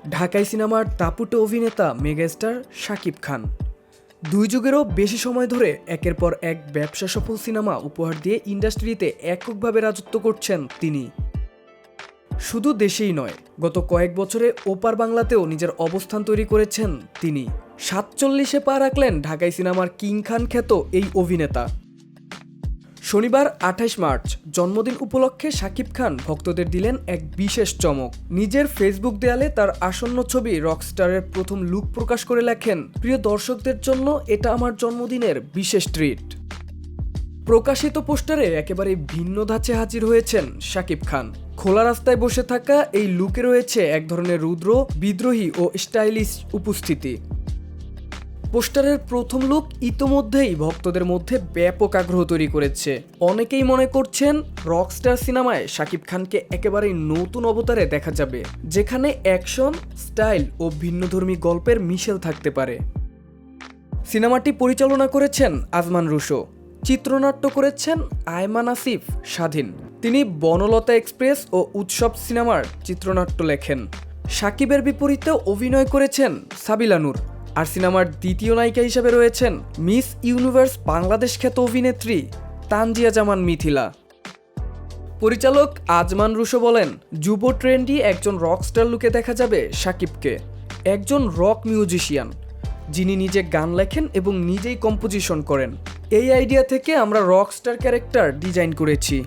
ঢাকাই সিনেমার দাপুটে অভিনেতা মেগাস্টার শাকিব খান দুই যুগেরও বেশি সময় ধরে একের পর এক ব্যবসা সফল সিনেমা উপহার দিয়ে ইন্ডাস্ট্রিতে এককভাবে রাজত্ব করছেন তিনি। শুধু দেশেই নয়, গত কয়েক বছরে ওপার বাংলাতেও নিজের অবস্থান তৈরি করেছেন তিনি। ৪৭-এ পা রাখলেন ঢাকাই সিনেমার কিং খান খ্যাত এই অভিনেতা। শনিবার ২৮ মার্চ জন্মদিন উপলক্ষে শাকিব খান ভক্তদের দিলেন এক বিশেষ চমক। নিজের ফেসবুক দেয়ালে তার আসন্ন ছবি রকস্টারের প্রথম লুক প্রকাশ করে লেখেন, প্রিয় দর্শকদের জন্য এটা আমার জন্মদিনের বিশেষ ট্রিট। প্রকাশিত পোস্টারে একেবারে ভিন্ন ধাঁচে হাজির হয়েছেন শাকিব খান। খোলা রাস্তায় বসে থাকা এই লুকে রয়েছে এক ধরনের রুদ্র, বিদ্রোহী ও স্টাইলিশ উপস্থিতি। পোস্টারের প্রথম লুক ইতোমধ্যেই ভক্তদের মধ্যে ব্যাপক আগ্রহ তৈরি করেছে। অনেকেই মনে করছেন রকস্টার সিনেমায় শাকিব খানকে একেবারেই নতুন অবতারে দেখা যাবে, যেখানে অ্যাকশন, স্টাইল ও ভিন্নধর্মী গল্পের মিশেল থাকতে পারে। সিনেমাটি পরিচালনা করেছেন আজমান রুশো, চিত্রনাট্য করেছেন আয়মান আসিফ স্বাধীন। তিনি বনলতা এক্সপ্রেস ও উৎসব সিনেমার চিত্রনাট্য লেখেন। শাকিবের বিপরীতে অভিনয় করেছেন সাবিলা নূর। আর সিনেমার দ্বিতীয় নায়িকা হিসেবে রয়েছেন মিস ইউনিভার্স বাংলাদেশ খ্যাত অভিনেত্রী তানজিয়া জামান মিথিলা। পরিচালক আজমান রুশো বলেন, যুব ট্রেন্ডি একজন রকস্টার লুকে দেখা যাবে শাকিবকে, একজন রক মিউজিশিয়ান যিনি নিজে গান লেখেন এবং নিজেই কম্পোজিশন করেন। এই আইডিয়া থেকে আমরা রকস্টার ক্যারেক্টার ডিজাইন করেছি।